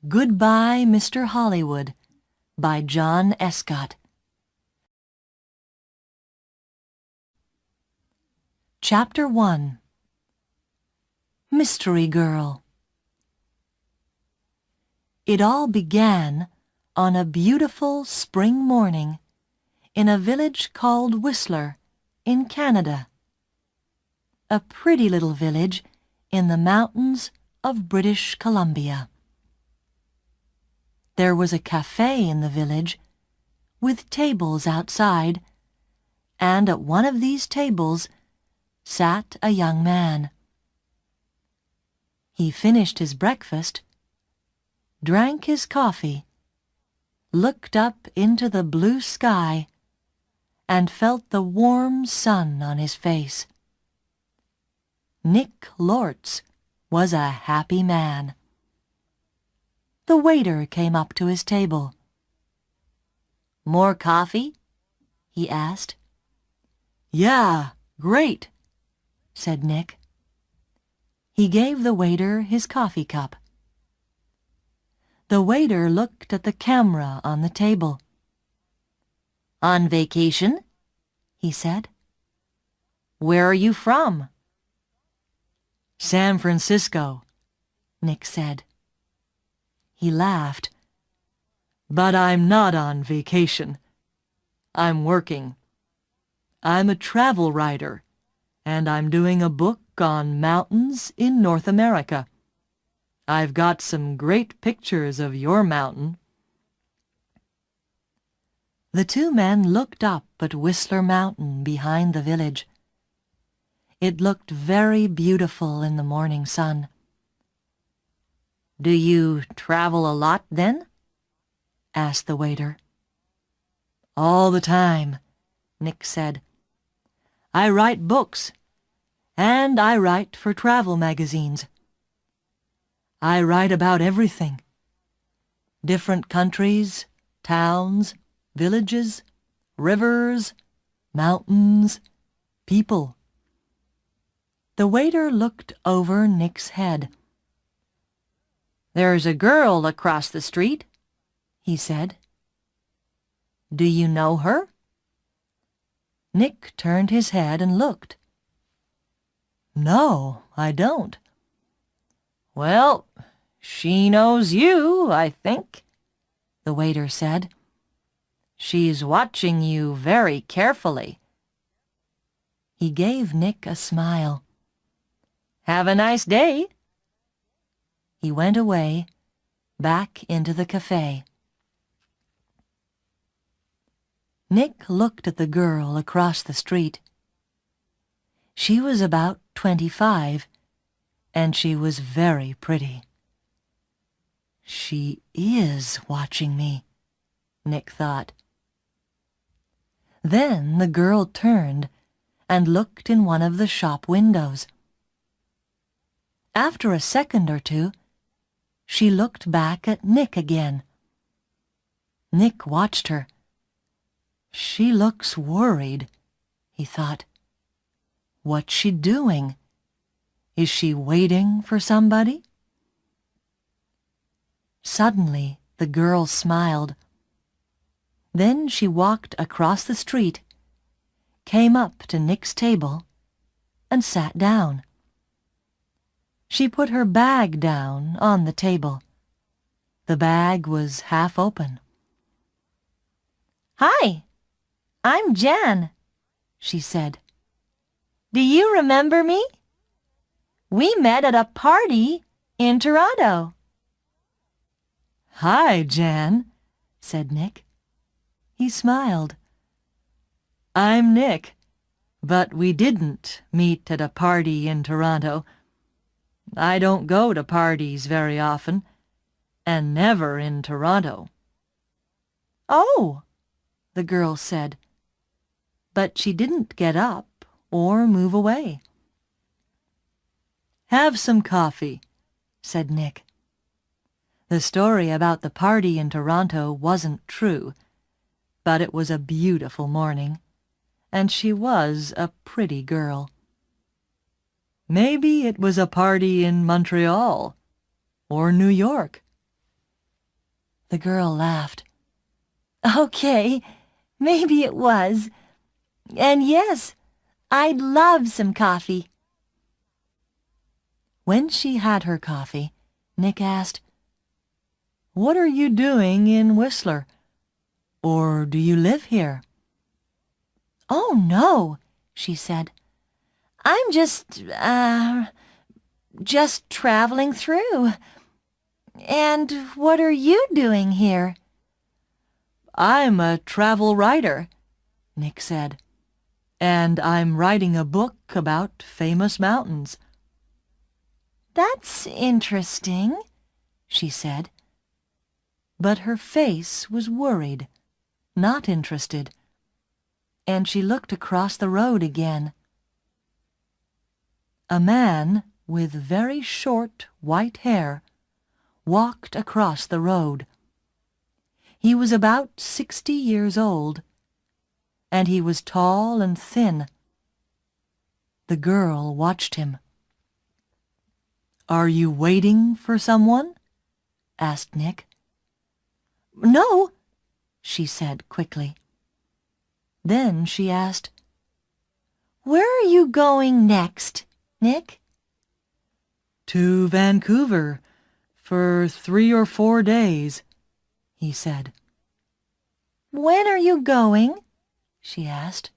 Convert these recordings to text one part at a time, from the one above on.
Goodbye, Mr. Hollywood, by John Escott. Chapter 1. Mystery Girl. It all began on a beautiful spring morning in a village called Whistler in Canada. A pretty little village in the mountains of British Columbia. There was a cafe in the village with tables outside, and at one of these tables sat a young man. He finished his breakfast, drank his coffee, looked up into the blue sky, and felt the warm sun on his face. Nick Lortz was a happy man. The waiter came up to his table. "More coffee?" he asked. "Yeah, great," said Nick. He gave the waiter his coffee cup. The waiter looked at the camera on the table. "On vacation?" he said. "Where are you from?" "San Francisco," Nick said. He laughed. "But I'm not on vacation. I'm working. I'm a travel writer, and I'm doing a book on mountains in North America. I've got some great pictures of your mountain." The two men looked up at Whistler Mountain behind the village. It looked very beautiful in the morning sun. "Do you travel a lot, then?" asked the waiter. "All the time," Nick said. "I write books, and I write for travel magazines. I write about everything. Different countries, towns, villages, rivers, mountains, people." The waiter looked over Nick's head. "There's a girl across the street," he said. "Do you know her?" Nick turned his head and looked. "No, I don't." "Well, she knows you, I think," the waiter said. "She's watching you very carefully." He gave Nick a smile. "Have a nice day." He went away, back into the cafe. Nick looked at the girl across the street. She was about 25, and she was very pretty. "She is watching me," Nick thought. Then the girl turned and looked in one of the shop windows. After a second or two, she looked back at Nick again. Nick watched her. "She looks worried," he thought. "What's she doing? Is she waiting for somebody?" Suddenly, the girl smiled. Then she walked across the street, came up to Nick's table, and sat down. She put her bag down on the table. The bag was half open. "Hi, I'm Jan," she said. "Do you remember me? We met at a party in Toronto." "Hi, Jan," said Nick. He smiled. "I'm Nick, but we didn't meet at a party in Toronto. I don't go to parties very often, and never in Toronto." "Oh," the girl said, but she didn't get up or move away. "Have some coffee," said Nick. The story about the party in Toronto wasn't true, but it was a beautiful morning, and she was a pretty girl. "Maybe it was a party in Montreal or New York," The girl laughed. "Okay, maybe it was. And yes, I'd love some coffee." When she had her coffee, Nick asked, "What are you doing in Whistler? Or do you live here?" "Oh, no," she said. "I'm just traveling through. And what are you doing here?" "I'm a travel writer," Nick said, "and I'm writing a book about famous mountains." "That's interesting," she said. But her face was worried, not interested, and she looked across the road again. A man with very short white hair walked across the road. He was about 60 years old, and he was tall and thin. The girl watched him. "Are you waiting for someone?" asked Nick. "No," she said quickly. Then she asked, "Where are you going next, Nick?" "To Vancouver for 3 or 4 days," he said. "When are you going?" she asked.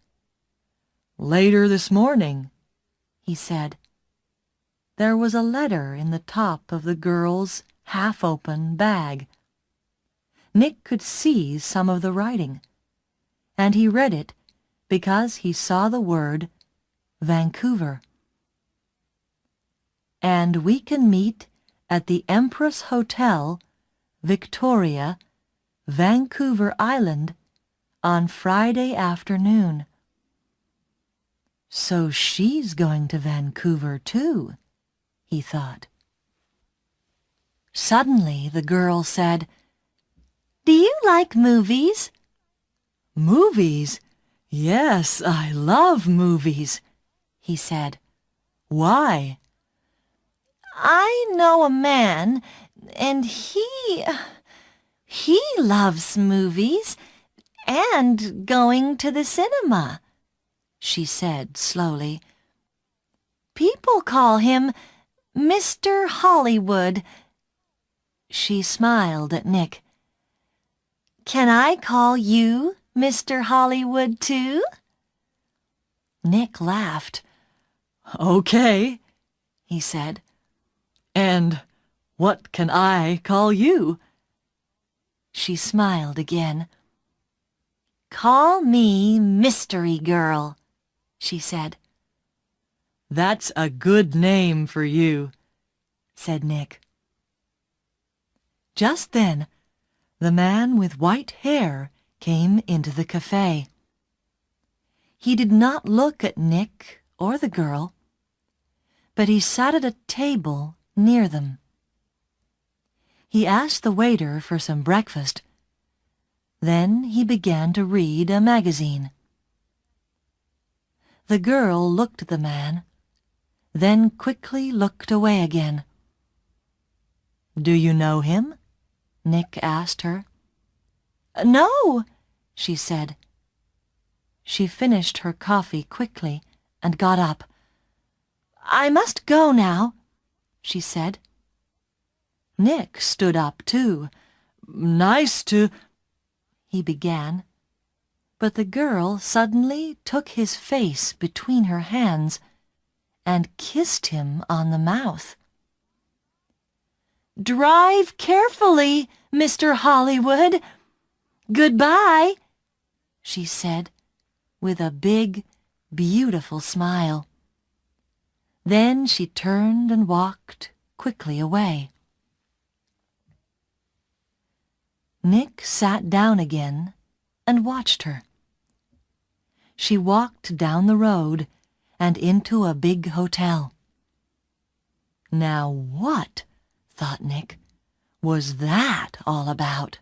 "Later this morning," he said. There was a letter in the top of the girl's half-open bag. Nick could see some of the writing, and he read it because he saw the word Vancouver. "And we can meet at the Empress Hotel, Victoria, Vancouver Island, on Friday afternoon." So she's going to Vancouver too, he thought. Suddenly the girl said, "Do you like movies?" "Movies? Yes, I love movies," he said. "Why?" "I know a man, and he loves movies and going to the cinema," she said slowly. "People call him Mr. Hollywood." She smiled at Nick. "Can I call you Mr. Hollywood too?" Nick laughed. "Okay," he said. "And what can I call you?" She smiled again. "Call me Mystery Girl," she said. "That's a good name for you," said Nick. Just then, the man with white hair came into the cafe. He did not look at Nick or the girl, but he sat at a table near them. He asked the waiter for some breakfast. Then he began to read a magazine. The girl looked at the man, then quickly looked away again. "Do you know him?" Nick asked her. "No," she said. She finished her coffee quickly and got up. "I must go now," she said. Nick stood up too. "Nice to—" he began, but the girl suddenly took his face between her hands and kissed him on the mouth. "Drive carefully, Mr. Hollywood. Goodbye," she said with a big, beautiful smile. Then she turned and walked quickly away. Nick sat down again and watched her. She walked down the road and into a big hotel. Now what, thought Nick, was that all about?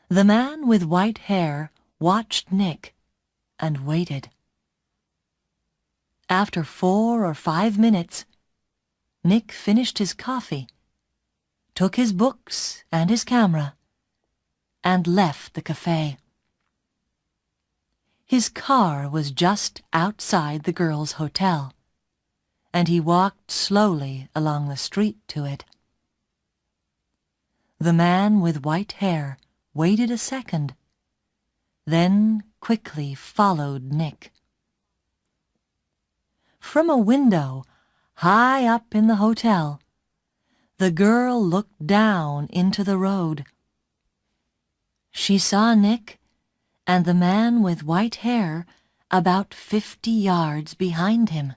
The man with white hair watched Nick and waited. After 4 or 5 minutes, Nick finished his coffee, took his books and his camera, and left the cafe. His car was just outside the girls' hotel, and he walked slowly along the street to it. The man with white hair waited a second, then quickly followed Nick. From a window high up in the hotel, the girl looked down into the road. She saw Nick and the man with white hair about 50 yards behind him.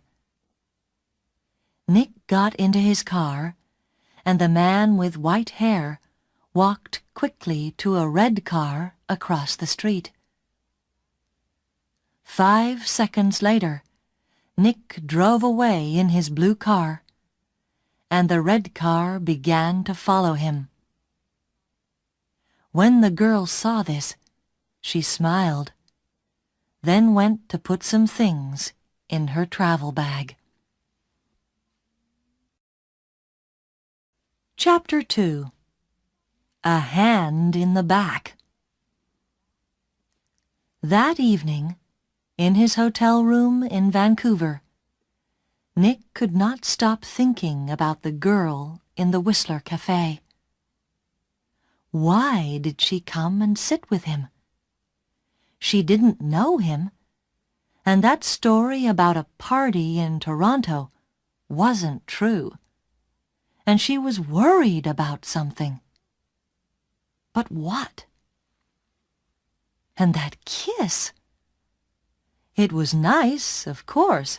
Nick got into his car, and the man with white hair walked quickly to a red car across the street. 5 seconds later, Nick drove away in his blue car, and the red car began to follow him. When the girl saw this, she smiled, then went to put some things in her travel bag. Chapter 2. A Hand in the Back. That evening, in his hotel room in Vancouver, Nick could not stop thinking about the girl in the Whistler Cafe. Why did she come and sit with him? She didn't know him, and that story about a party in Toronto wasn't true, and she was worried about something. But what? And that kiss! It was nice, of course,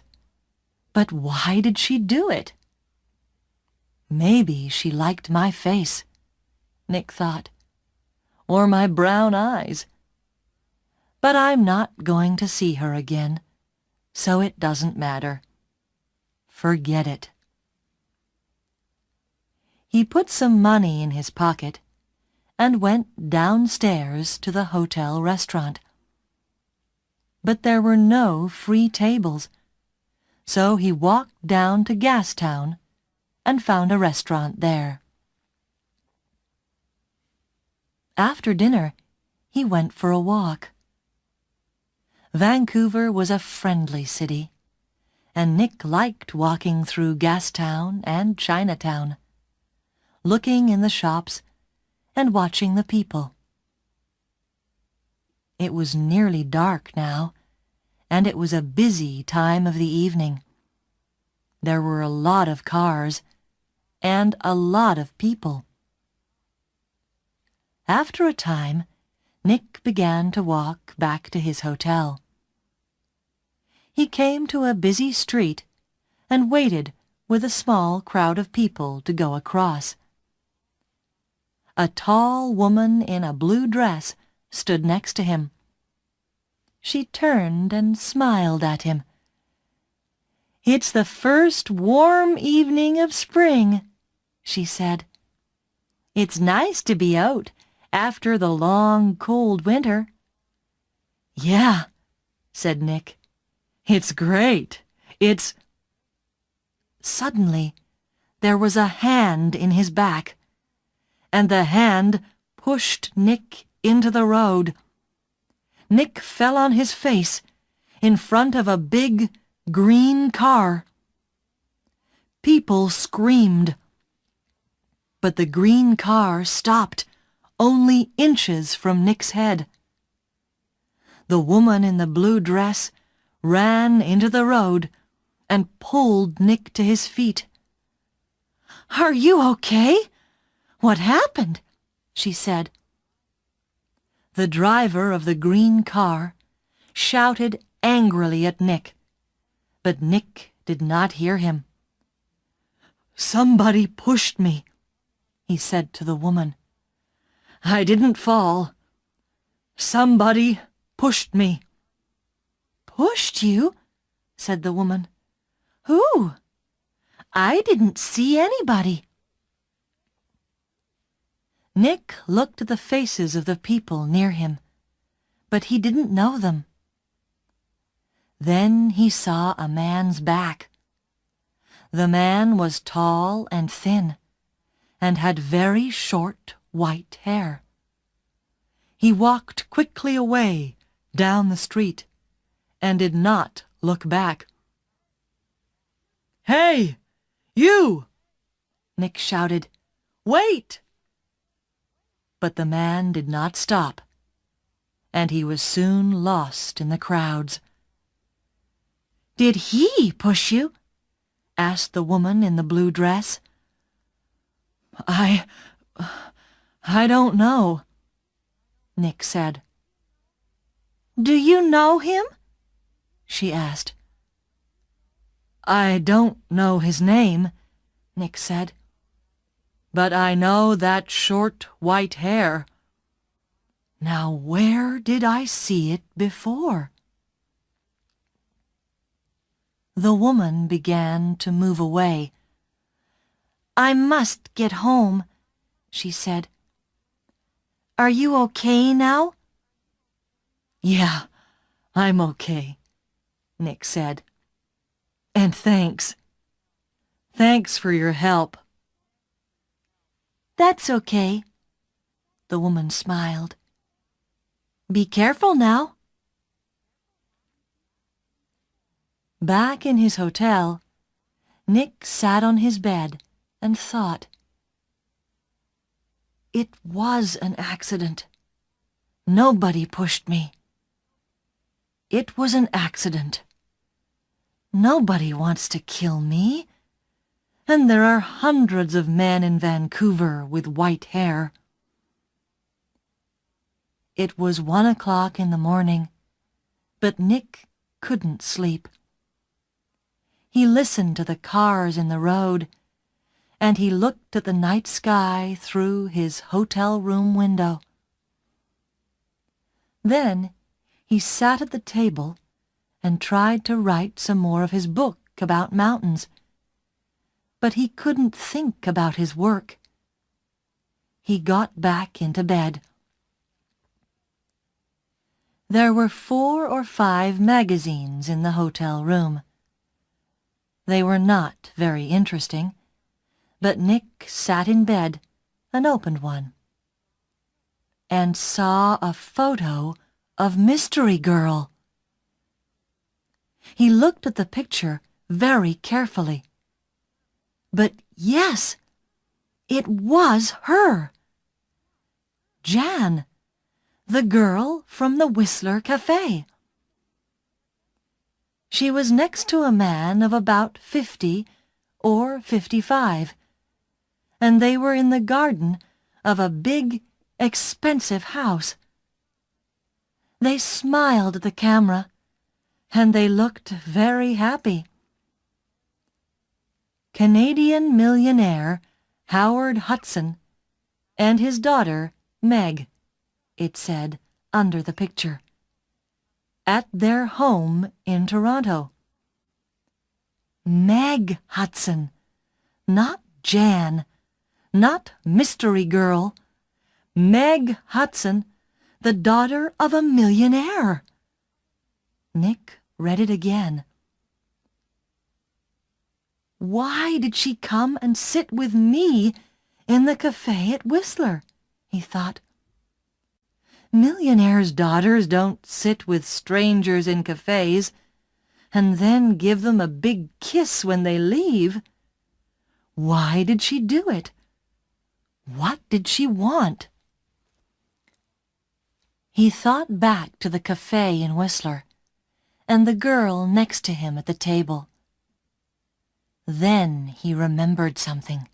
but why did she do it? Maybe she liked my face, Nick thought, or my brown eyes. But I'm not going to see her again, so it doesn't matter. Forget it. He put some money in his pocket and went downstairs to the hotel restaurant. But there were no free tables, so he walked down to Gastown and found a restaurant there. After dinner, he went for a walk. Vancouver was a friendly city, and Nick liked walking through Gastown and Chinatown, looking in the shops and watching the people. It was nearly dark now, and it was a busy time of the evening. There were a lot of cars and a lot of people. After a time, Nick began to walk back to his hotel. He came to a busy street and waited with a small crowd of people to go across. A tall woman in a blue dress stood next to him. She turned and smiled at him. "It's the first warm evening of spring," she said. "It's nice to be out after the long, cold winter." "Yeah," said Nick. "It's great. It's—" Suddenly, there was a hand in his back, and the hand pushed Nick into the road. Nick fell on his face in front of a big, green car. People screamed, but the green car stopped only inches from Nick's head. The woman in the blue dress ran into the road and pulled Nick to his feet. "Are you okay? What happened?" she said. The driver of the green car shouted angrily at Nick, but Nick did not hear him. "Somebody pushed me," he said to the woman. "I didn't fall. Somebody pushed me." "Pushed you?" said the woman. "Who? I didn't see anybody." Nick looked at the faces of the people near him, but he didn't know them. Then he saw a man's back. The man was tall and thin, and had very short white hair. He walked quickly away down the street and did not look back. "Hey, you!" Nick shouted. "Wait!" But the man did not stop, and he was soon lost in the crowds. "Did he push you?" asked the woman in the blue dress. I don't know," Nick said. "Do you know him?" she asked. "I don't know his name," Nick said, "but I know that short white hair. Now where did I see it before?" The woman began to move away. "I must get home," she said. "Are you okay now?" "Yeah, I'm okay," Nick said. "And thanks. Thanks for your help." "That's okay," the woman smiled. "Be careful now." Back in his hotel, Nick sat on his bed and thought. It was an accident. Nobody pushed me. It was an accident. Nobody wants to kill me, and there are hundreds of men in Vancouver with white hair. It was 1 o'clock in the morning, but Nick couldn't sleep. He listened to the cars in the road, and he looked at the night sky through his hotel room window. Then he sat at the table and tried to write some more of his book about mountains, but he couldn't think about his work. He got back into bed. There were 4 or 5 magazines in the hotel room. They were not very interesting, but Nick sat in bed and opened one, and saw a photo of Mystery Girl. He looked at the picture very carefully. But yes, it was her. Jan, the girl from the Whistler Cafe. She was next to a man of about 50 or 55, and they were in the garden of a big, expensive house. They smiled at the camera, and they looked very happy. Canadian millionaire Howard Hudson and his daughter Meg, it said under the picture, at their home in Toronto. Meg Hudson, not Jan, not Mystery Girl. Meg Hudson, the daughter of a millionaire. Nick read it again. Why did she come and sit with me in the cafe at Whistler? He thought. Millionaires' daughters don't sit with strangers in cafes and then give them a big kiss when they leave. Why did she do it? What did she want? He thought back to the cafe in Whistler and the girl next to him at the table. Then he remembered something.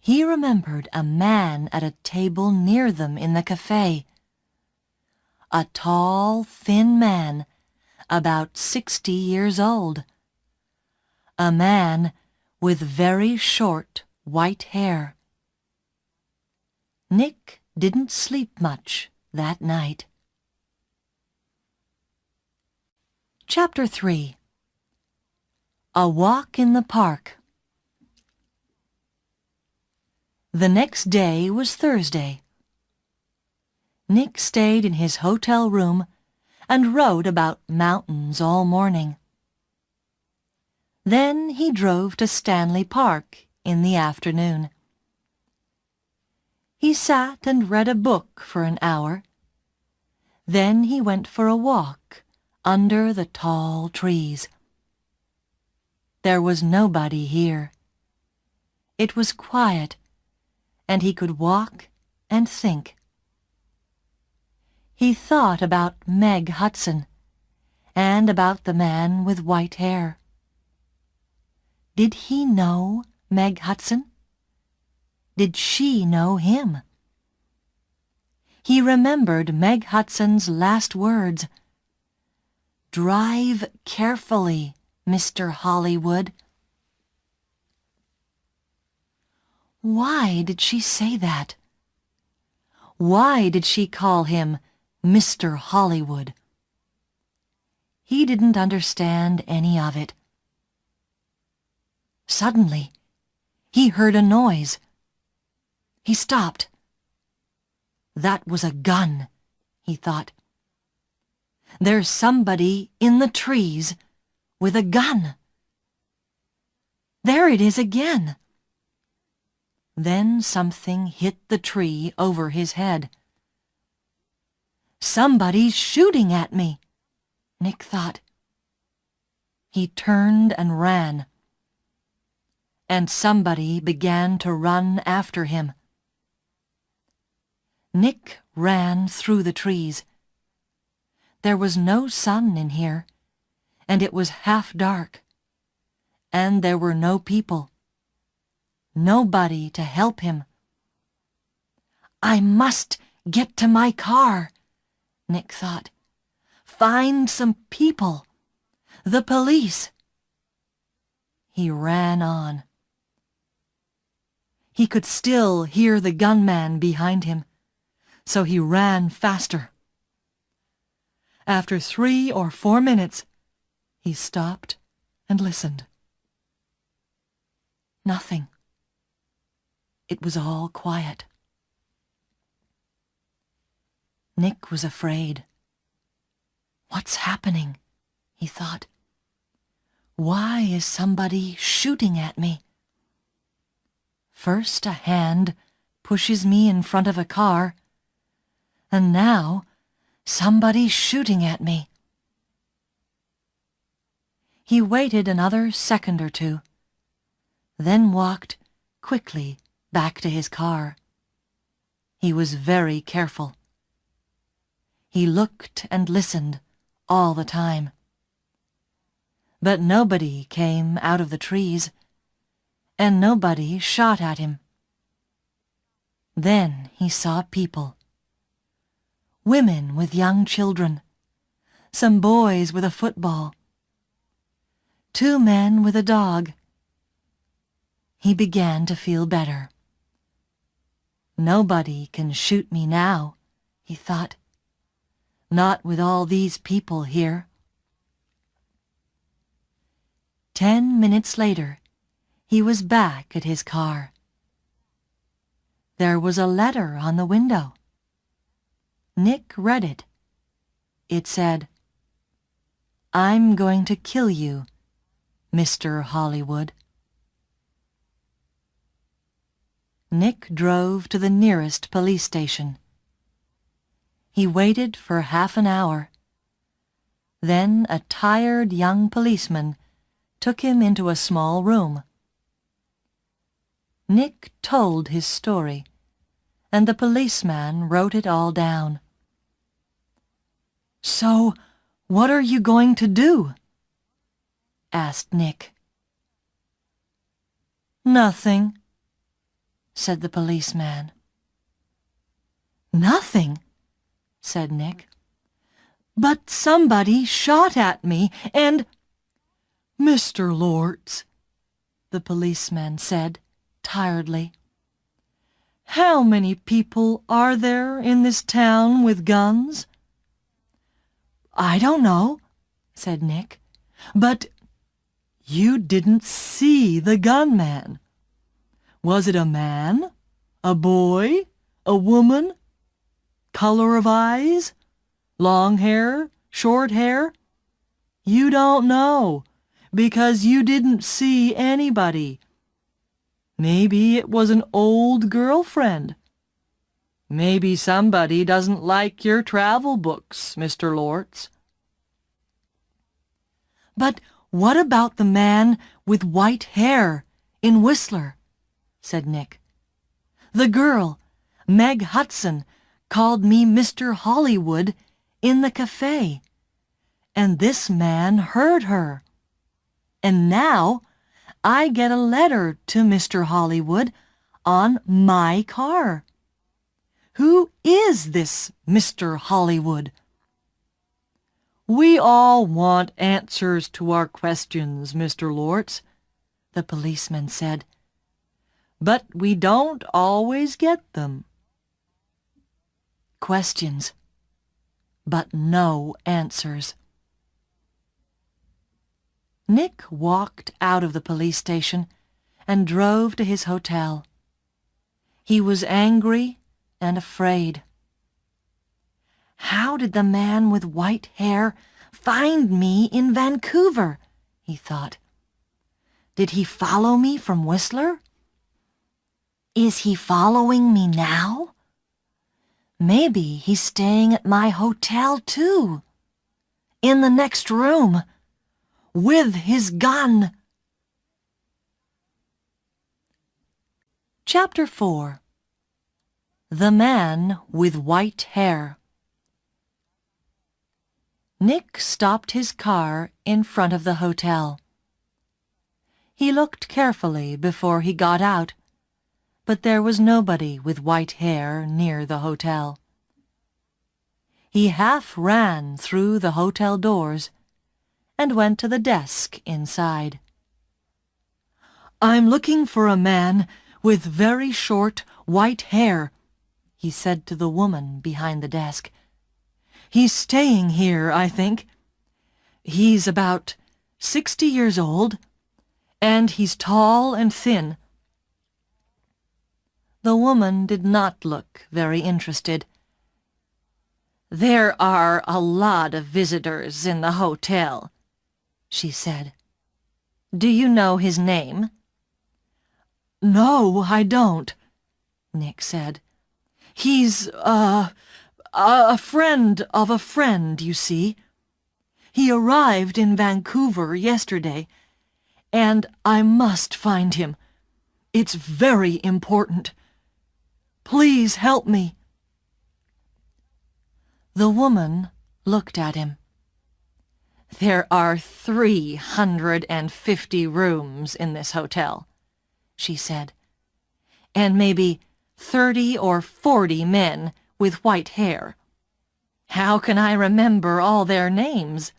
He remembered a man at a table near them in the cafe. A tall, thin man, about 60 years old. A man with very short white hair. Nick didn't sleep much that night. Chapter 3. A Walk in the Park. The next day was Thursday. Nick stayed in his hotel room and wrote about mountains all morning. Then he drove to Stanley Park in the afternoon. He sat and read a book for an hour. Then he went for a walk under the tall trees. There was nobody here. It was quiet, and he could walk and think. He thought about Meg Hudson and about the man with white hair. Did he know Meg Hudson? Did she know him? He remembered Meg Hudson's last words. "Drive carefully, Mr. Hollywood." Why did she say that? Why did she call him Mr. Hollywood? He didn't understand any of it. Suddenly, he heard a noise. He stopped. That was a gun, he thought. There's somebody in the trees with a gun. There it is again. Then something hit the tree over his head. Somebody's shooting at me, Nick thought. He turned and ran. And somebody began to run after him. Nick ran through the trees. There was no sun in here, and it was half dark. And there were no people. Nobody to help him. I must get to my car, Nick thought. Find some people. The police. He ran on. He could still hear the gunman behind him, so he ran faster. After 3 or 4 minutes, he stopped and listened. Nothing. It was all quiet. Nick was afraid. What's happening? He thought. Why is somebody shooting at me? First a hand pushes me in front of a car, and now somebody's shooting at me. He waited another second or two, then walked quickly back to his car. He was very careful. He looked and listened all the time. But nobody came out of the trees, and nobody shot at him. Then he saw people. Women with young children, some boys with a football, 2 men with a dog. He began to feel better. Nobody can shoot me now, he thought. Not with all these people here. 10 minutes later, he was back at his car. There was a letter on the window. Nick read it. It said, "I'm going to kill you, Mr. Hollywood." Nick drove to the nearest police station. He waited for half an hour. Then a tired young policeman took him into a small room. Nick told his story, and the policeman wrote it all down. "So, what are you going to do?" asked Nick. "Nothing," said the policeman. "Nothing?" said Nick. "But somebody shot at me, and—" "Mr. Lortz," the policeman said tiredly, "how many people are there in this town with guns?" "I don't know," said Nick, "but you didn't see the gunman. Was it a man, a boy, a woman? Color of eyes? Long hair, short hair? You don't know, because you didn't see anybody. Maybe it was an old girlfriend. Maybe somebody doesn't like your travel books, Mr. Lortz. But what about the man with white hair in Whistler? Said Nick. The girl, Meg Hudson, called me Mr. Hollywood in the cafe, and this man heard her. And now I get a letter to Mr. Hollywood on my car. Who is this Mr. Hollywood? We all want answers to our questions, Mr. Lortz, the policeman said. But we don't always get them. Questions, but no answers. Nick walked out of the police station and drove to his hotel. He was angry and afraid. How did the man with white hair find me in Vancouver? He thought. Did he follow me from Whistler? Is he following me now? Maybe he's staying at my hotel too. In the next room. With his gun. Chapter 4. The Man with White Hair. Nick stopped his car in front of the hotel. He looked carefully before he got out, but there was nobody with white hair near the hotel. He half ran through the hotel doors and went to the desk inside. I'm looking for a man with very short white hair, he said to the woman behind the desk. He's staying here, I think. He's about 60 years old, and he's tall and thin. The woman did not look very interested. There are a lot of visitors in the hotel, she said. Do you know his name? No, I don't, Nick said. He's, a friend of a friend, you see. He arrived in Vancouver yesterday, and I must find him. It's very important. Please help me. The woman looked at him. There are 350 rooms in this hotel, she said, and maybe 30 or 40 men with white hair. How can I remember all their names?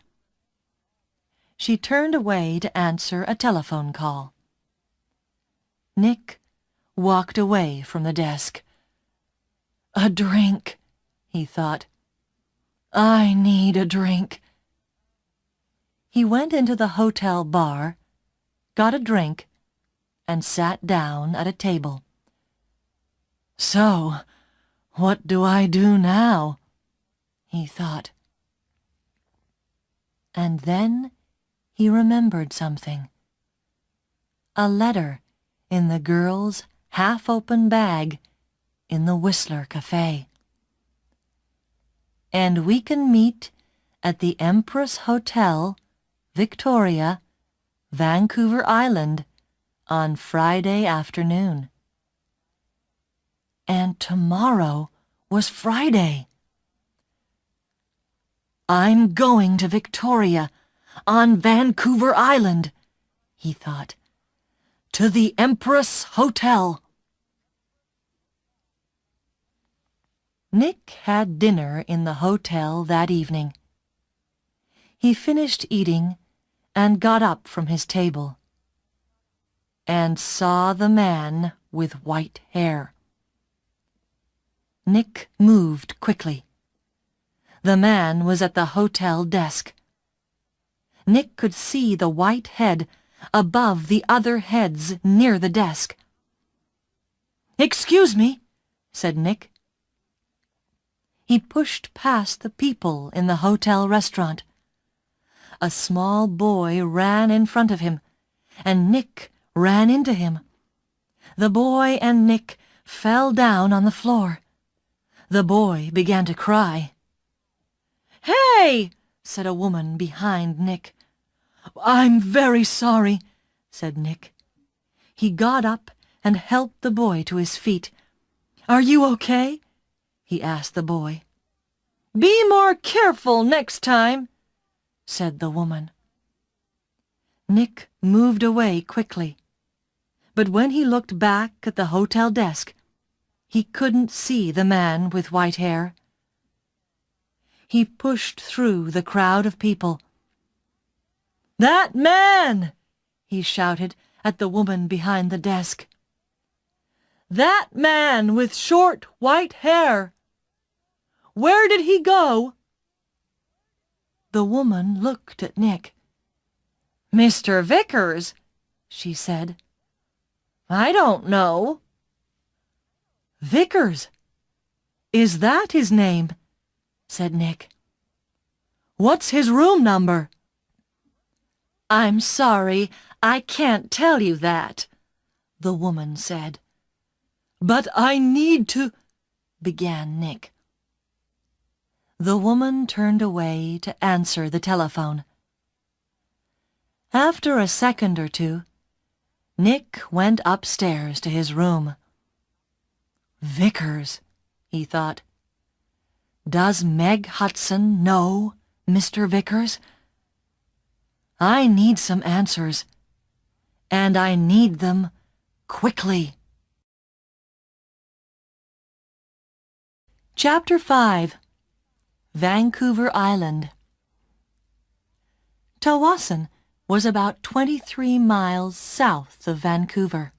She turned away to answer a telephone call. Nick walked away from the desk. A drink, he thought. I need a drink. He went into the hotel bar, got a drink, and sat down at a table. So, what do I do now? He thought. And then he remembered something. A letter in the girl's half-open bag in the Whistler Cafe. And we can meet at the Empress Hotel, Victoria, Vancouver Island, on Friday afternoon. And tomorrow was Friday. I'm going to Victoria, on Vancouver Island, he thought. To the Empress Hotel. Nick had dinner in the hotel that evening. He finished eating and got up from his table and saw the man with white hair. Nick moved quickly. The man was at the hotel desk. Nick could see the white head above the other heads near the desk. "Excuse me," said Nick. He pushed past the people in the hotel restaurant. A small boy ran in front of him, and Nick ran into him. The boy and Nick fell down on the floor. The boy began to cry. "Hey!" said a woman behind Nick. "I'm very sorry," said Nick. He got up and helped the boy to his feet. "Are you okay?" he asked the boy. "Be more careful next time," said the woman. Nick moved away quickly, but when he looked back at the hotel desk, he couldn't see the man with white hair. He pushed through the crowd of people. "That man!" he shouted at the woman behind the desk. "That man with short white hair! Where did he go?" The woman looked at Nick. "Mr. Vickers," she said. "I don't know." "Vickers? Is that his name?" said Nick. "What's his room number?" "I'm sorry, I can't tell you that," the woman said. "But I need to—" began Nick. The woman turned away to answer the telephone. After a second or two, Nick went upstairs to his room. Vickers, he thought. Does Meg Hudson know Mr. Vickers? I need some answers, and I need them quickly. Chapter 5. Vancouver Island. Tawasin was about 23 miles south of Vancouver.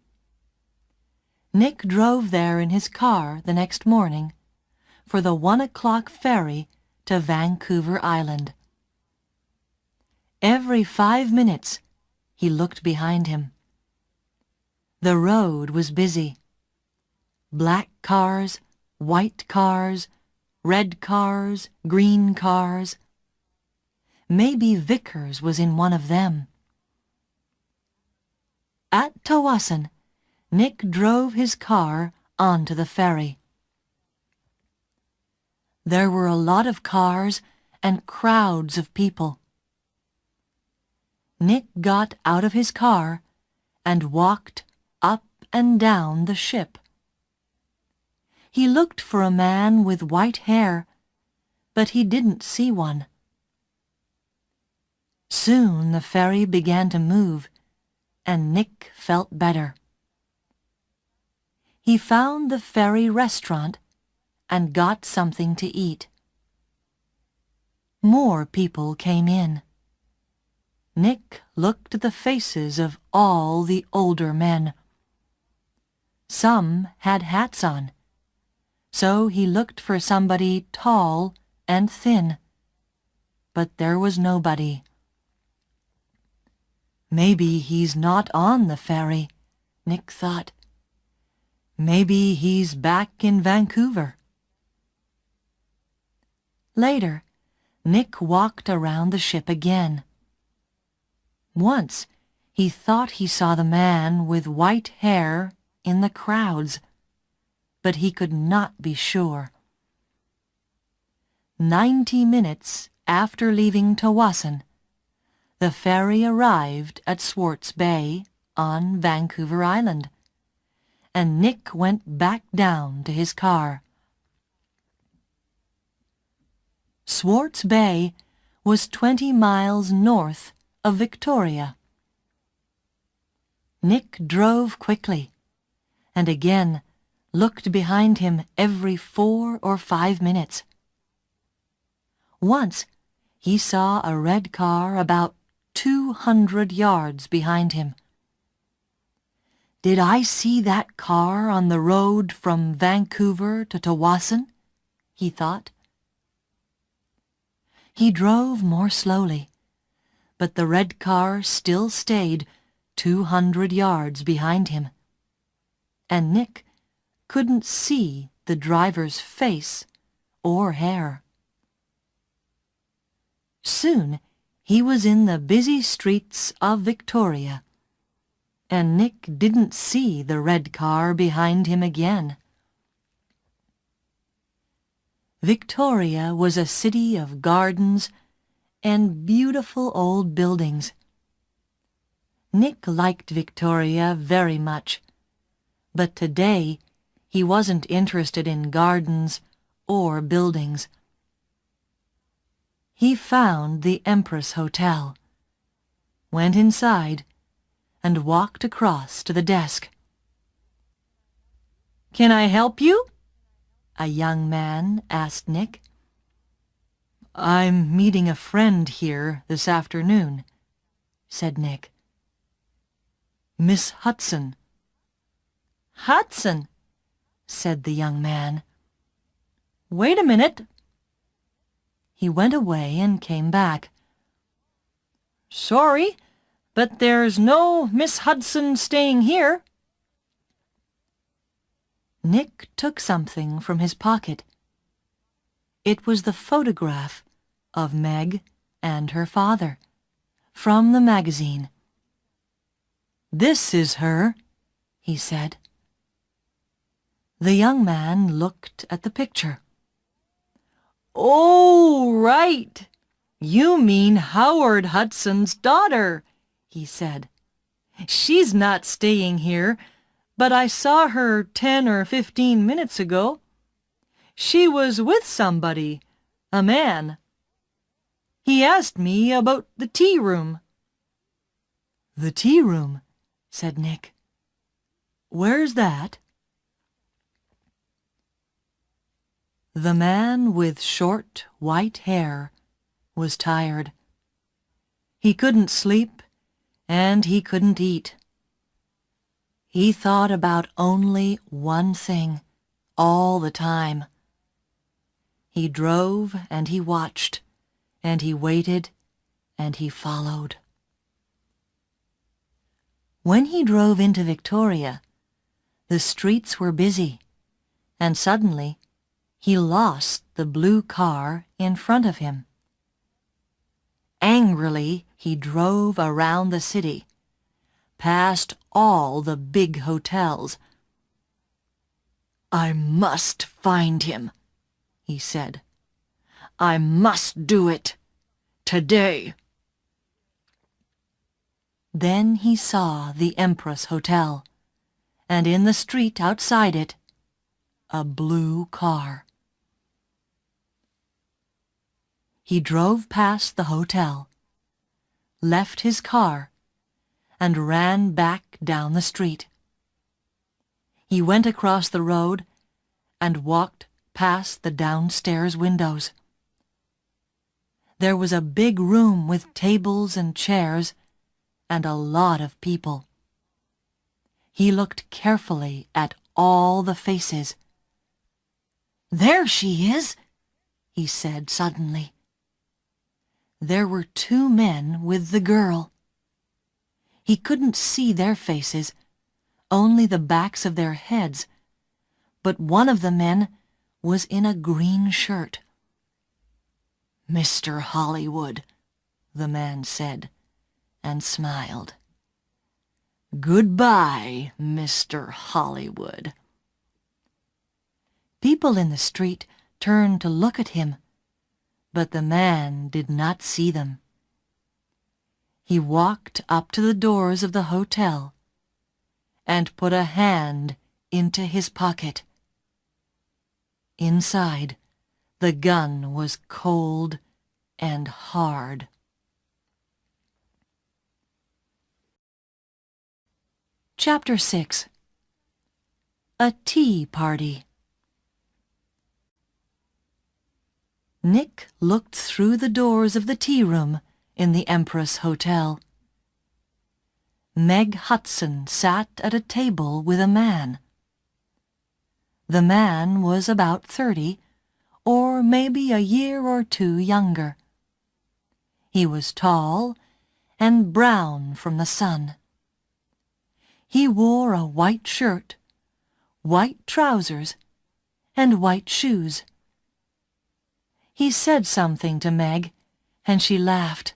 Nick drove there in his car the next morning for the 1 o'clock ferry to Vancouver Island. Every 5 minutes he looked behind him. The road was busy. Black cars, white cars, red cars, green cars. Maybe Vickers was in one of them. At Tawasin, Nick drove his car onto the ferry. There were a lot of cars and crowds of people. Nick got out of his car and walked up and down the ship. He looked for a man with white hair, but he didn't see one. Soon the ferry began to move, and Nick felt better. He found the ferry restaurant and got something to eat. More people came in. Nick looked at the faces of all the older men. Some had hats on, so he looked for somebody tall and thin, but there was nobody. Maybe he's not on the ferry, Nick thought. Maybe he's back in Vancouver. Later, Nick walked around the ship again. Once, he thought he saw the man with white hair in the crowds, but he could not be sure. 90 minutes after leaving Tawasin, the ferry arrived at Swartz Bay on Vancouver Island, and Nick went back down to his car. Swartz Bay was 20 miles north of Victoria. Nick drove quickly, and again looked behind him every 4 or 5 minutes. Once he saw a red car about 200 yards behind him. Did I see that car on the road from Vancouver to Tawasin? He thought. He drove more slowly, but the red car still stayed 200 yards behind him, and Nick couldn't see the driver's face or hair. Soon he was in the busy streets of Victoria, and Nick didn't see the red car behind him again. Victoria was a city of gardens and beautiful old buildings. Nick liked Victoria very much, but today he wasn't interested in gardens or buildings. He found the Empress Hotel, went inside, and walked across to the desk. "Can I help you?" a young man asked Nick. "I'm meeting a friend here this afternoon," said Nick. "Miss Hudson." "Hudson," said the young man. "Wait a minute." He went away and came back. "Sorry, but there's no Miss Hudson staying here." Nick took something from his pocket. It was the photograph of Meg and her father, from the magazine. "This is her," he said. The young man looked at the picture. "Oh, right! You mean Howard Hudson's daughter," he said. "She's not staying here, but I saw her 10 or 15 minutes ago. She was with somebody, a man. He asked me about the tea room." "The tea room," said Nick. "Where's that?" The man with short white hair was tired. He couldn't sleep and he couldn't eat. He thought about only one thing all the time. He drove and he watched, and he waited and he followed. When he drove into Victoria, the streets were busy, and suddenly he lost the blue car in front of him. Angrily, he drove around the city, past all the big hotels. "I must find him," he said. "I must do it today." Then he saw the Empress Hotel, and in the street outside it, a blue car. He drove past the hotel, left his car, and ran back down the street. He went across the road and walked past the downstairs windows. There was a big room with tables and chairs and a lot of people. He looked carefully at all the faces. "There she is," he said suddenly. There were two men with the girl. He couldn't see their faces, only the backs of their heads, but one of the men was in a green shirt. "Mr. Hollywood," the man said, and smiled. "Goodbye, Mr. Hollywood." People in the street turned to look at him, but the man did not see them. He walked up to the doors of the hotel and put a hand into his pocket. Inside, the gun was cold and hard. Chapter 6. A Tea Party. Nick looked through the doors of the tea room in the Empress Hotel. Meg Hudson sat at a table with a man. The man was about 30, or maybe a year or two younger. He was tall and brown from the sun. He wore a white shirt, white trousers, and white shoes. He said something to Meg, and she laughed.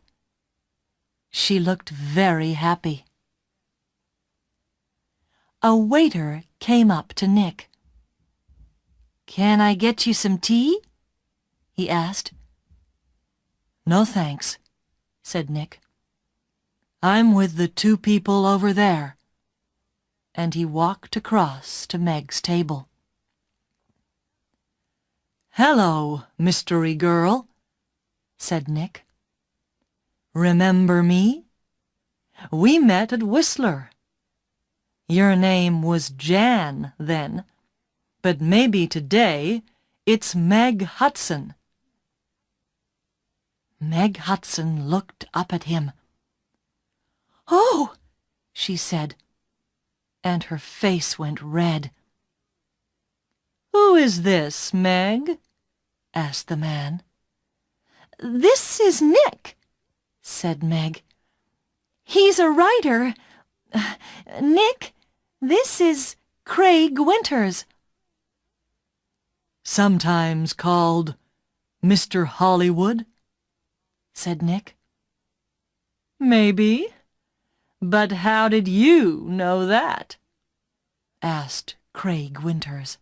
She looked very happy. A waiter came up to Nick. "Can I get you some tea?" he asked. "No thanks," said Nick. "I'm with the two people over there." And he walked across to Meg's table. "Hello, mystery girl," said Nick. "Remember me? We met at Whistler. Your name was Jan then, but maybe today it's Meg Hudson." Meg Hudson looked up at him. "Oh!" she said, and her face went red. "Who is this, Meg?" asked the man. "This is Nick," said Meg. "He's a writer. Nick, this is Craig Winters." "Sometimes called Mr. Hollywood," said Nick. "Maybe. But how did you know that?" asked Craig Winters.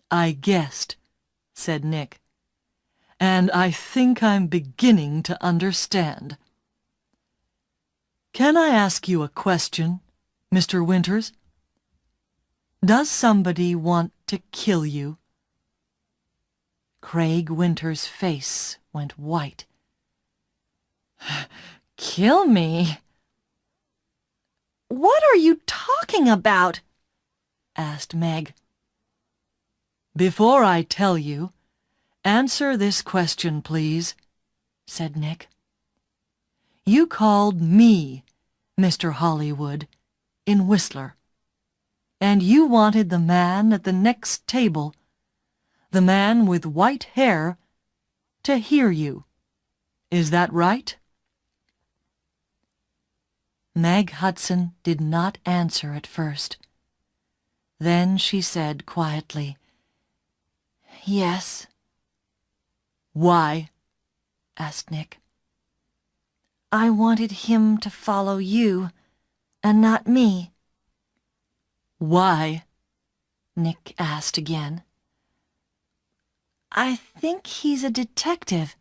"I guessed," said Nick, "and I think I'm beginning to understand. Can I ask you a question, Mr. Winters? Does somebody want to kill you?" Craig Winters' face went white. "Kill me? What are you talking about?" asked Meg. "Before I tell you, answer this question, please," said Nick. "You called me Mr. Hollywood in Whistler, and you wanted the man at the next table, the man with white hair, to hear you. Is that right?" Meg Hudson did not answer at first. Then she said quietly, "Yes." "Why?" asked Nick. "I wanted him to follow you, and not me." "Why?" Nick asked again. "I think he's a detective,"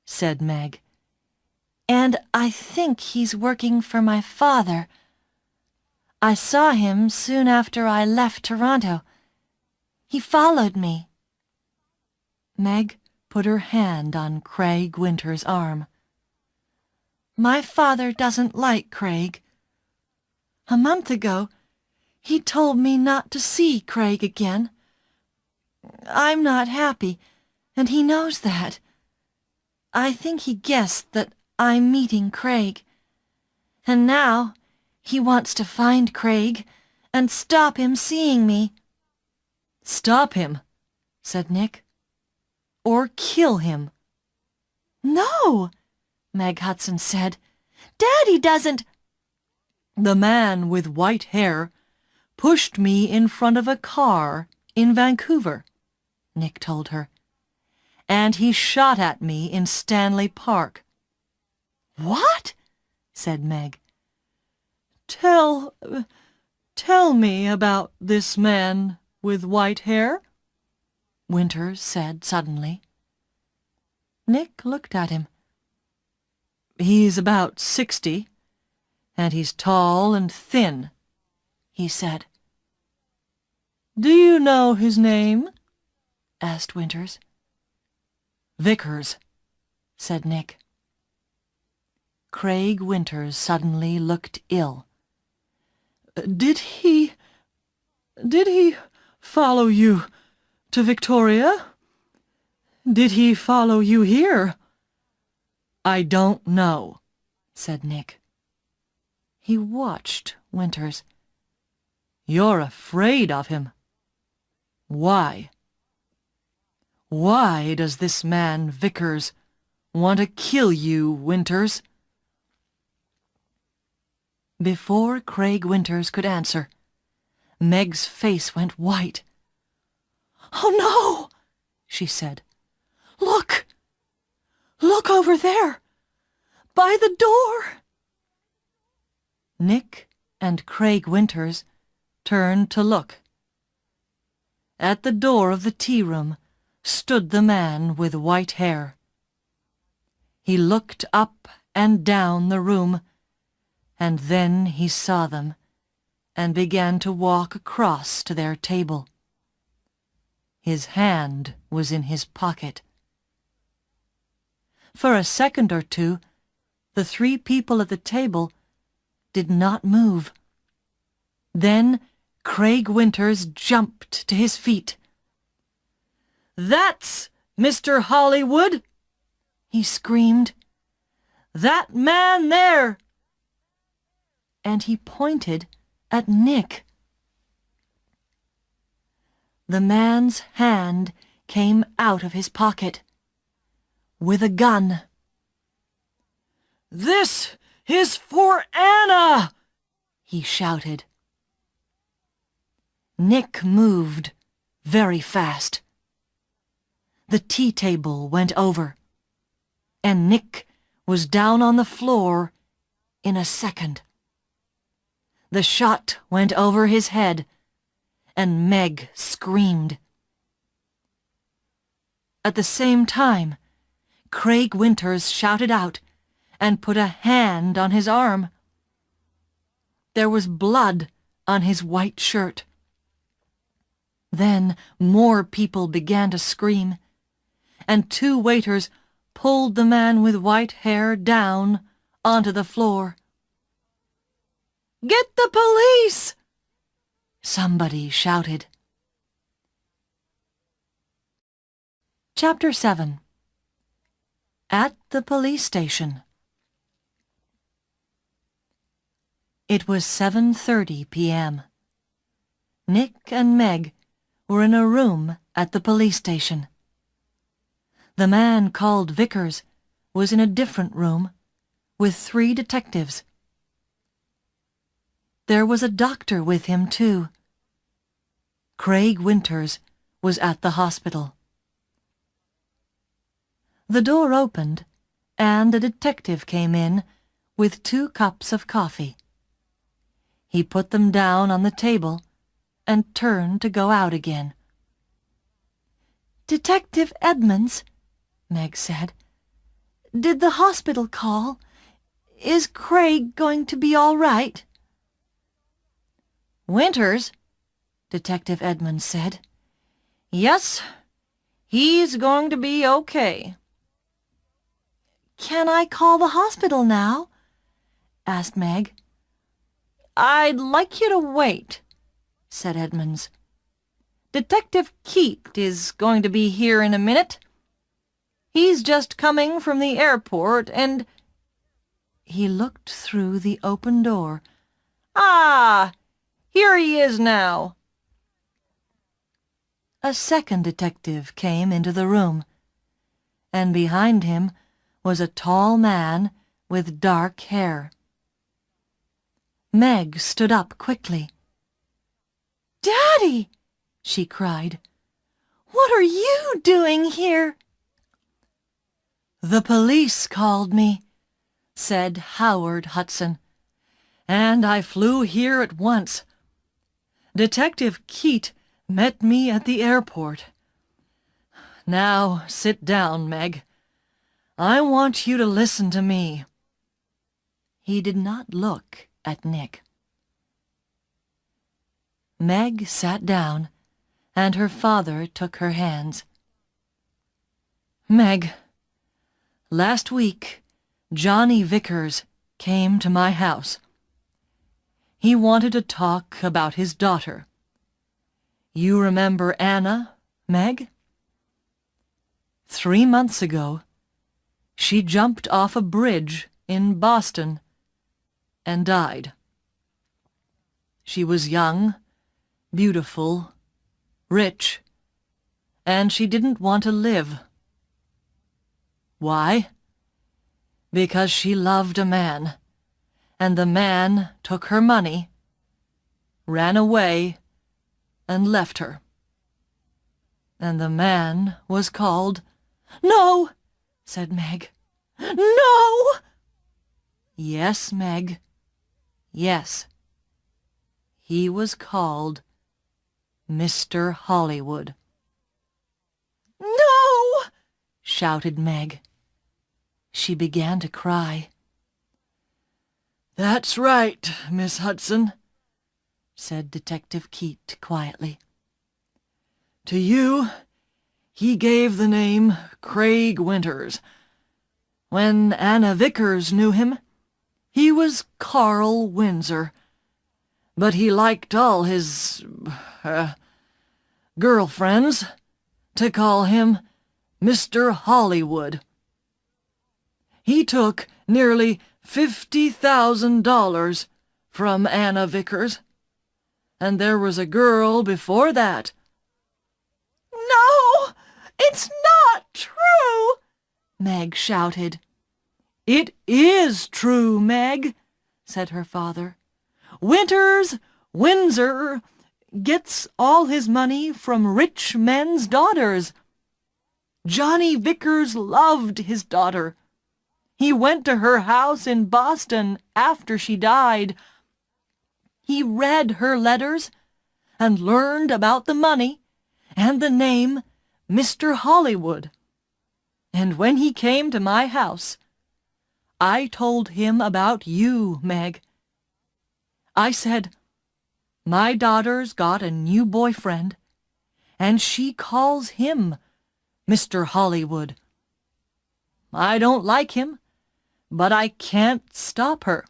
said Meg. "And I think he's working for my father. I saw him soon after I left Toronto. He followed me." Meg put her hand on Craig Winters' arm. "My father doesn't like Craig. A month ago, he told me not to see Craig again. I'm not happy, and he knows that. I think he guessed that I'm meeting Craig. And now he wants to find Craig and stop him seeing me." "Stop him," said Nick. "Or kill him." "No," Meg Hudson said. "Daddy doesn't—" "The man with white hair pushed me in front of a car in Vancouver," Nick told her. "And he shot at me in Stanley Park." "What?" said Meg. Tell me about this man with white hair," Winters said suddenly. Nick looked at him. "He's about 60, and he's tall and thin," he said. "Do you know his name?" asked Winters. "Vickers," said Nick. Craig Winters suddenly looked ill. Did he follow you to Victoria? Did he follow you here?" "I don't know," said Nick. He watched Winters. "You're afraid of him. Why? Why does this man Vickers want to kill you, Winters?" Before Craig Winters could answer, Meg's face went white. "Oh, no!" she said. "Look! Look over there! By the door!" Nick and Craig Winters turned to look. At the door of the tea room, stood the man with white hair. He looked up and down the room, and then he saw them and began to walk across to their table. His hand was in his pocket. For a second or two, the three people at the table did not move. Then Craig Winters jumped to his feet. "That's Mr. Hollywood!" he screamed. "That man there!" And he pointed at Nick. The man's hand came out of his pocket with a gun. "This is for Anna!" he shouted. Nick moved very fast. The tea table went over, and Nick was down on the floor in a second. The shot went over his head, and Meg screamed. At the same time, Craig Winters shouted out and put a hand on his arm. There was blood on his white shirt. Then more people began to scream, and two waiters pulled the man with white hair down onto the floor. "Get the police!" somebody shouted. Chapter 7. At the Police Station. It was 7:30 p.m. Nick and Meg were in a room at the police station. The man called Vickers was in a different room with 3 detectives. There was a doctor with him, too. Craig Winters was at the hospital. The door opened, and a detective came in with 2 cups of coffee. He put them down on the table and turned to go out again. "Detective Edmonds," Meg said, "did the hospital call? Is Craig going to be all right?" "Winters," Detective Edmonds said. "Yes, he's going to be okay." "Can I call the hospital now?" asked Meg. "I'd like you to wait," said Edmonds. "Detective Keat is going to be here in a minute. He's just coming from the airport and—" He looked through the open door. "Ah, here he is now." A second detective came into the room, and behind him was a tall man with dark hair. Meg stood up quickly. "Daddy!" she cried. "What are you doing here?" "The police called me," said Howard Hudson, "and I flew here at once. Detective Keat met me at the airport. Now sit down, Meg. I want you to listen to me." He did not look at Nick. Meg sat down, and her father took her hands. "Meg, last week Johnny Vickers came to my house. He wanted to talk about his daughter. You remember Anna, Meg? 3 months ago, she jumped off a bridge in Boston and died. She was young, beautiful, rich, and she didn't want to live. Why? Because she loved a man, and the man took her money, ran away, and left her. And the man was called—" "No!" said Meg. "No!" "Yes, Meg. Yes. He was called Mr. Hollywood." shouted Meg. She began to cry. "That's right, Miss Hudson," said Detective Keat quietly. "To you, he gave the name Craig Winters. When Anna Vickers knew him, he was Carl Windsor, but he liked all his girlfriends to call him Mr. Hollywood. He took nearly $50,000 from Anna Vickers, and there was a girl before that." "No, it's not true!" Meg shouted. "It is true, Meg," said her father. Windsor gets all his money from rich men's daughters. Johnny Vickers loved his daughter. He went to her house in Boston after she died. He read her letters and learned about the money and the name Mr. Hollywood. And when he came to my house, I told him about you, Meg. I said, 'My daughter's got a new boyfriend, and she calls him Mr. Hollywood. I don't like him, but I can't stop her.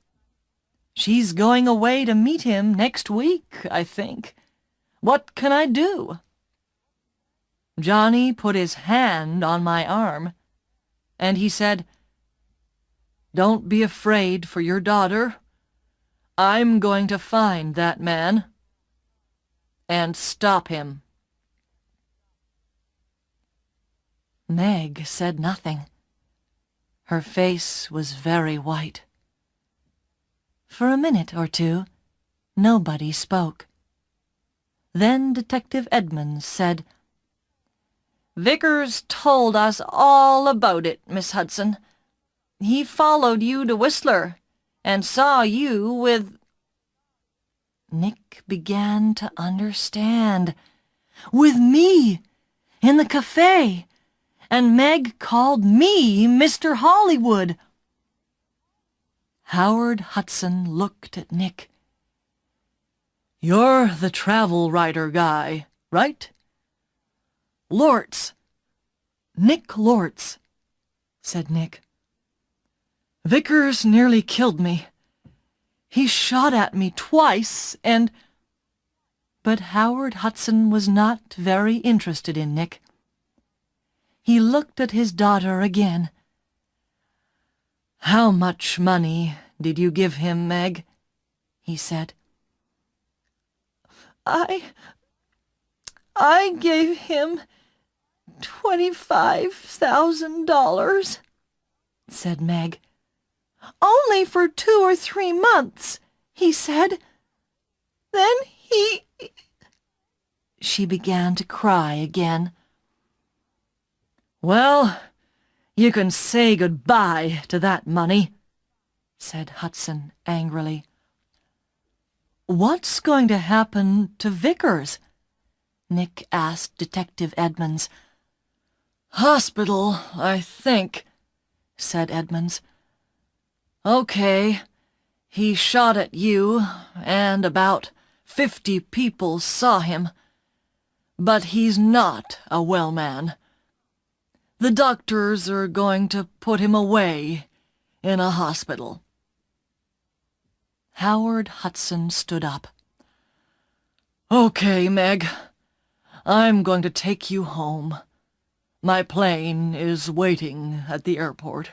She's going away to meet him next week, I think. What can I do?' Johnny put his hand on my arm, and he said, 'Don't be afraid for your daughter. I'm going to find that man and stop him.'" Meg said nothing. Her face was very white. For a minute or two, nobody spoke. Then Detective Edmonds said, "Vickers told us all about it, Miss Hudson. He followed you to Whistler and saw you with—" Nick began to understand. "With me, in the cafe, and Meg called me Mr. Hollywood." Howard Hudson looked at Nick. "You're the travel writer guy, right?" "Lortz. Nick Lortz," said Nick. "Vickers nearly killed me. He shot at me twice and—" But Howard Hudson was not very interested in Nick. He looked at his daughter again. "How much money did you give him, Meg?" he said. I gave him $25,000, said Meg. "Only for 2 or 3 months, he said. Then he—" She began to cry again. "Well, you can say goodbye to that money," said Hudson angrily. "What's going to happen to Vickers?" Nick asked Detective Edmonds. "Hospital, I think," said Edmonds. "Okay, he shot at you, and about 50 people saw him. But he's not a well man. The doctors are going to put him away in a hospital." Howard Hudson stood up. "Okay, Meg. I'm going to take you home. My plane is waiting at the airport."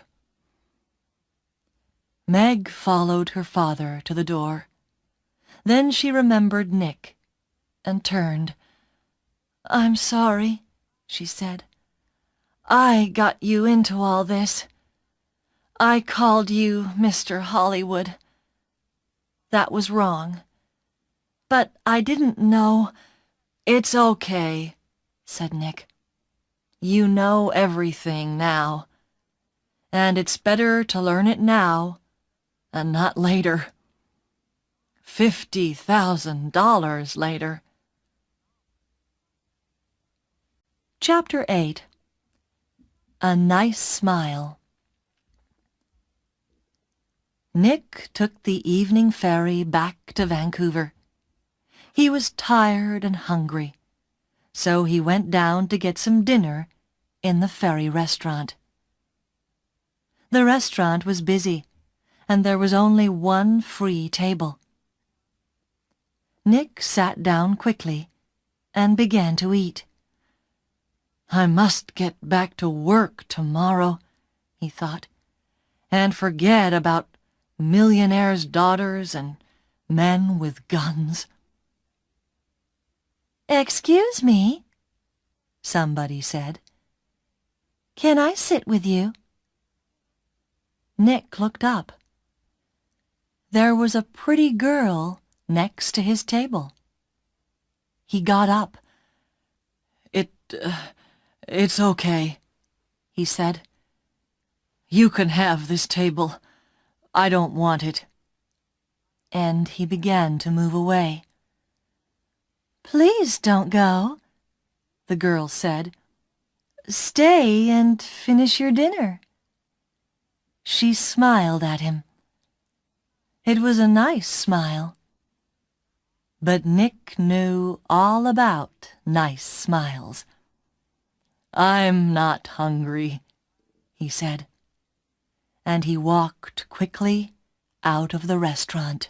Meg followed her father to the door. Then she remembered Nick and turned. "I'm sorry," she said. "I got you into all this. I called you Mr. Hollywood. That was wrong. But I didn't know—" "It's okay," said Nick. "You know everything now. And it's better to learn it now and not later. $50,000 later." Chapter 8. A nice smile. Nick took the evening ferry back to Vancouver. He was tired and hungry, so he went down to get some dinner in the ferry restaurant. The restaurant was busy, and there was only one free table. Nick sat down quickly and began to eat. "I must get back to work tomorrow," he thought, "and forget about millionaires' daughters and men with guns." "Excuse me," somebody said. "Can I sit with you?" Nick looked up. There was a pretty girl next to his table. He got up. It's okay," he said. "You can have this table. I don't want it." And he began to move away. "Please don't go," the girl said. "Stay and finish your dinner." She smiled at him. It was a nice smile. But Nick knew all about nice smiles. "I'm not hungry," he said, and he walked quickly out of the restaurant.